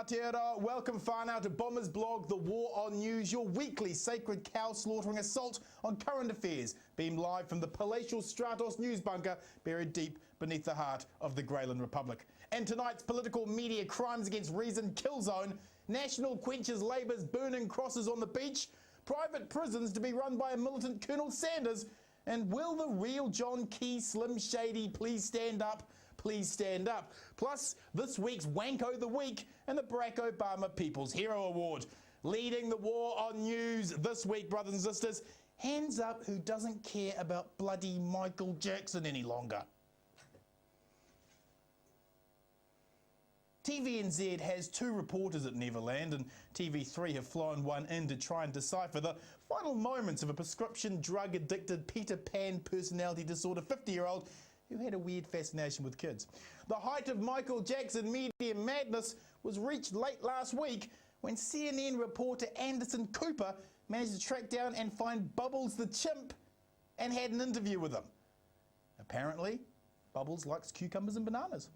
Aotearoa. Welcome whānau to Bomber's blog, The War on News, your weekly sacred cow slaughtering assault on current affairs, beamed live from the palatial Stratos news bunker buried deep beneath the heart of the Greyland Republic. And tonight's political media crimes against reason kill zone, National quenches Labour's burning crosses on the beach, private prisons to be run by a militant Colonel Sanders, and will the real John Key Slim Shady please stand up? Please stand up. Plus, this week's Wanko of the Week and the Barack Obama People's Hero Award. Leading the war on news this week, brothers and sisters, hands up who doesn't care about bloody Michael Jackson any longer. TVNZ has two reporters at Neverland, and TV3 have flown one in to try and decipher the final moments of a prescription drug-addicted Peter Pan personality disorder 50-year-old who had a weird fascination with kids. The height of Michael Jackson media madness was reached late last week when CNN reporter Anderson Cooper managed to track down and find Bubbles the chimp and had an interview with him. Apparently, Bubbles likes cucumbers and bananas.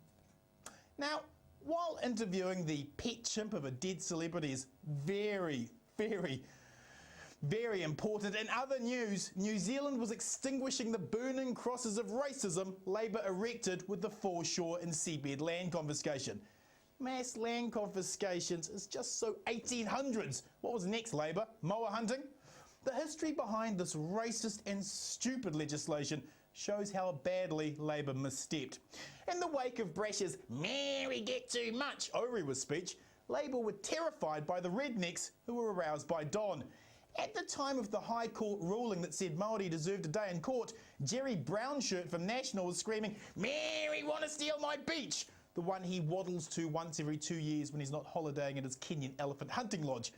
Now, while interviewing the pet chimp of a dead celebrity is very important, in other news, New Zealand was extinguishing the burning crosses of racism Labour erected with the foreshore and seabed land confiscation. Mass land confiscations is just so 1800s. What was next, Labour? Moa hunting? The history behind this racist and stupid legislation shows how badly Labour misstepped. In the wake of Brash's "Mary get too much" Orewa speech, Labour were terrified by the rednecks who were aroused by Don. At the time of the High Court ruling that said Māori deserved a day in court, Jerry Brownshirt from National was screaming, "Mary wanna steal my beach!" the one he waddles to once every 2 years when he's not holidaying at his Kenyan elephant hunting lodge.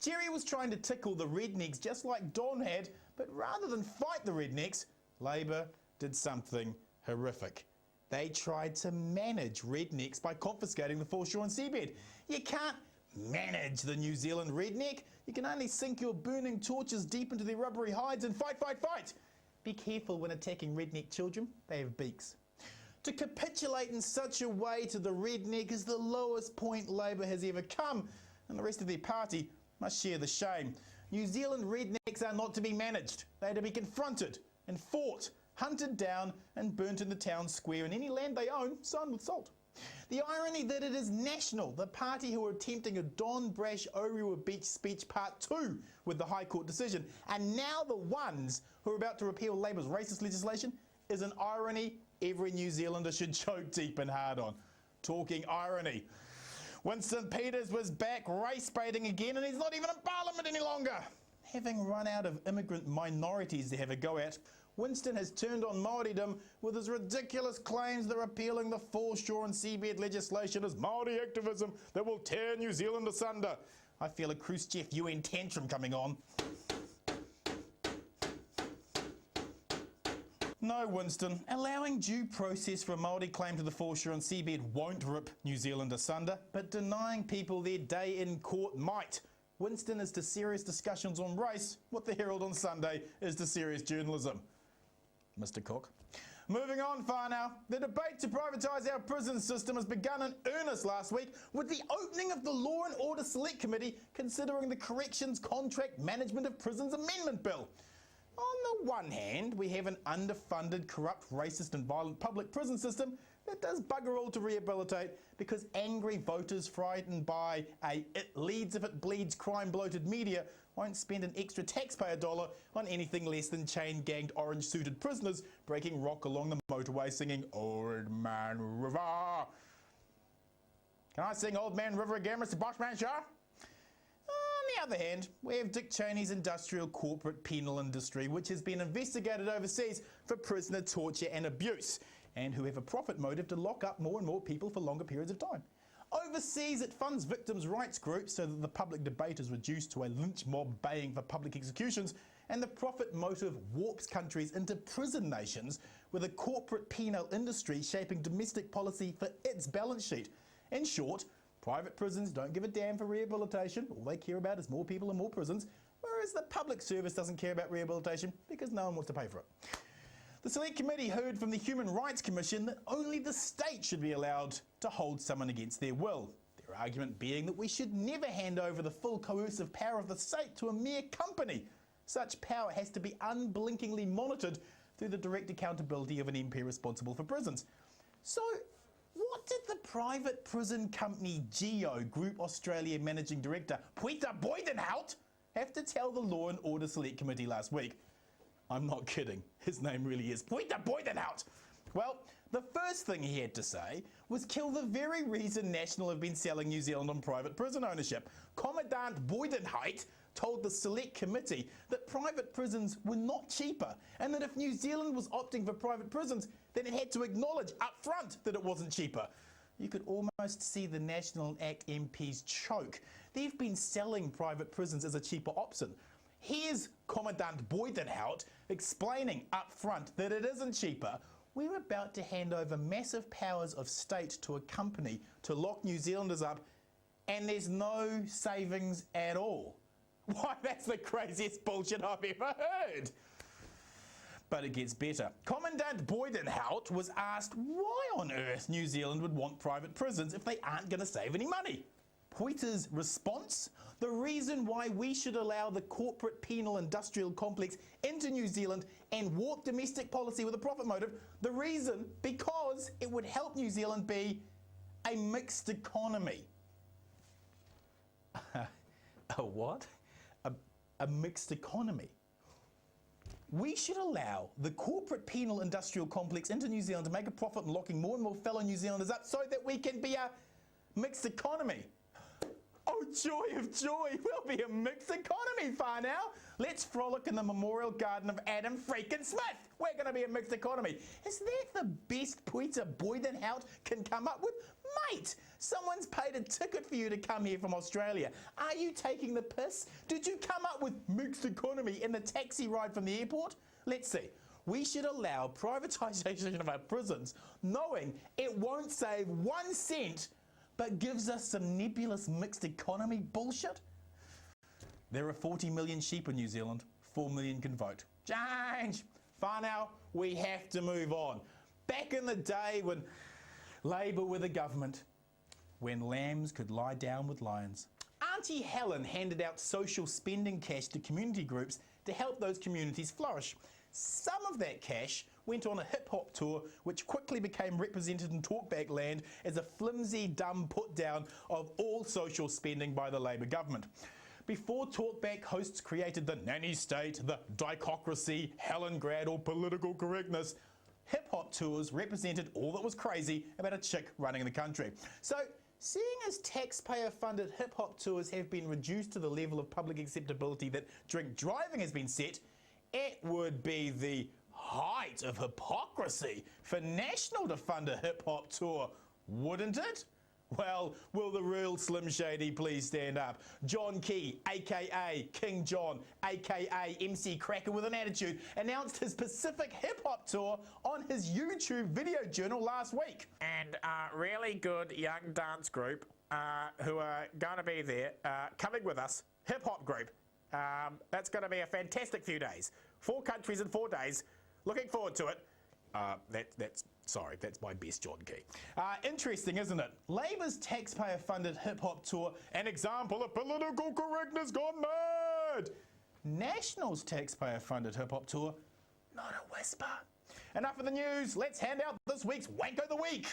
Jerry was trying to tickle the rednecks just like Don had, but rather than fight the rednecks, Labour did something horrific. They tried to manage rednecks by confiscating the foreshore and seabed. You can't manage the New Zealand redneck. You can only sink your burning torches deep into their rubbery hides and fight. Be careful when attacking redneck children. They have beaks. To capitulate in such a way to the redneck is the lowest point Labour has ever come, and the rest of their party must share the shame. New Zealand rednecks are not to be managed. They are to be confronted and fought, hunted down and burnt in the town square, and any land they own sown with salt. The irony that it is National, the party who are attempting a Don Brash Orewa Beach speech part 2 with the High Court decision, and now the ones who are about to repeal Labour's racist legislation, is an irony every New Zealander should choke deep and hard on. Talking irony. Winston Peters was back race baiting again, and he's not even in Parliament any longer. Having run out of immigrant minorities to have a go at, Winston has turned on Māoridom with his ridiculous claims that repealing the foreshore and seabed legislation is Māori activism that will tear New Zealand asunder. I feel a Khrushchev UN tantrum coming on. No, Winston, allowing due process for a Māori claim to the foreshore and seabed won't rip New Zealand asunder, but denying people their day in court might. Winston is to serious discussions on race what the Herald on Sunday is to serious journalism. Mr. Cook. Moving on far now, the debate to privatise our prison system has begun in earnest last week with the opening of the Law and Order Select Committee considering the Corrections Contract Management of Prisons Amendment Bill. On the one hand, we have an underfunded, corrupt, racist and violent public prison system that does bugger all to rehabilitate because angry voters frightened by a "it leads if it bleeds" crime-bloated media won't spend an extra taxpayer dollar on anything less than chain-ganged orange-suited prisoners breaking rock along the motorway singing "Old Man River." Can I sing "Old Man River" again, Mr. Boshman Shah? On the other hand, we have Dick Cheney's industrial corporate penal industry, which has been investigated overseas for prisoner torture and abuse, and who have a profit motive to lock up more and more people for longer periods of time. Overseas, it funds victims' rights groups so that the public debate is reduced to a lynch mob baying for public executions, and the profit motive warps countries into prison nations with a corporate penal industry shaping domestic policy for its balance sheet. In short, private prisons don't give a damn for rehabilitation. All they care about is more people and more prisons, whereas the public service doesn't care about rehabilitation because no one wants to pay for it. The Select Committee heard from the Human Rights Commission that only the state should be allowed to hold someone against their will. There argument being that we should never hand over the full coercive power of the state to a mere company. Such power has to be unblinkingly monitored through the direct accountability of an MP responsible for prisons. So, what did the private prison company Geo Group Australia Managing Director Peter Boydenhout have to tell the Law and Order Select Committee last week? I'm not kidding, his name really is Peter Boydenhout. Well, the first thing he had to say was kill the very reason National have been selling New Zealand on private prison ownership. Commandant Boydenhout told the Select Committee that private prisons were not cheaper and that if New Zealand was opting for private prisons, then it had to acknowledge up front that it wasn't cheaper. You could almost see the National Act MPs choke. They've been selling private prisons as a cheaper option. Here's Commandant Boydenhout explaining up front that it isn't cheaper. We're about to hand over massive powers of state to a company to lock New Zealanders up, and there's no savings at all. Why, that's the craziest bullshit I've ever heard. But it gets better. Commandant Boydenhout was asked why on earth New Zealand would want private prisons if they aren't going to save any money. Poiter's response? The reason why we should allow the corporate penal industrial complex into New Zealand and warp domestic policy with a profit motive, the reason, because it would help New Zealand be a mixed economy. A what? A mixed economy. We should allow the corporate penal industrial complex into New Zealand to make a profit and locking more and more fellow New Zealanders up so that we can be a mixed economy. Oh, joy of joy, we'll be a mixed economy, far now. Let's frolic in the memorial garden of Adam freaking Smith. We're going to be a mixed economy. Is that the best Peter Boydenhout can come up with? Mate, someone's paid a ticket for you to come here from Australia. Are you taking the piss? Did you come up with mixed economy in the taxi ride from the airport? Let's see. We should allow privatisation of our prisons, knowing it won't save 1 cent but gives us some nebulous mixed economy bullshit? There are 40 million sheep in New Zealand. 4 million can vote. Change! Far now, we have to move on. Back in the day when Labour were the government, when lambs could lie down with lions, Auntie Helen handed out social spending cash to community groups to help those communities flourish. Some of that cash went on a hip-hop tour which quickly became represented in talkback land as a flimsy, dumb put-down of all social spending by the Labour government. Before talkback hosts created the nanny state, the dicocracy, Helengrad or political correctness, hip-hop tours represented all that was crazy about a chick running the country. So, seeing as taxpayer-funded hip-hop tours have been reduced to the level of public acceptability that drink driving has been set, it would be the height of hypocrisy for National to fund a hip-hop tour, wouldn't it? Well, will the real Slim Shady please stand up? John Key, aka King John, aka MC Cracker with an attitude, announced his Pacific hip-hop tour on his YouTube video journal last week. And a really good young dance group who are going to be there coming with us, hip-hop group. That's going to be a fantastic few days. 4 countries in 4 days. Looking forward to it. That's my best John Key. Interesting, isn't it? Labour's taxpayer-funded hip-hop tour, an example of political correctness gone mad. National's taxpayer-funded hip-hop tour, not a whisper. Enough of the news. Let's hand out this week's Wank of the Week.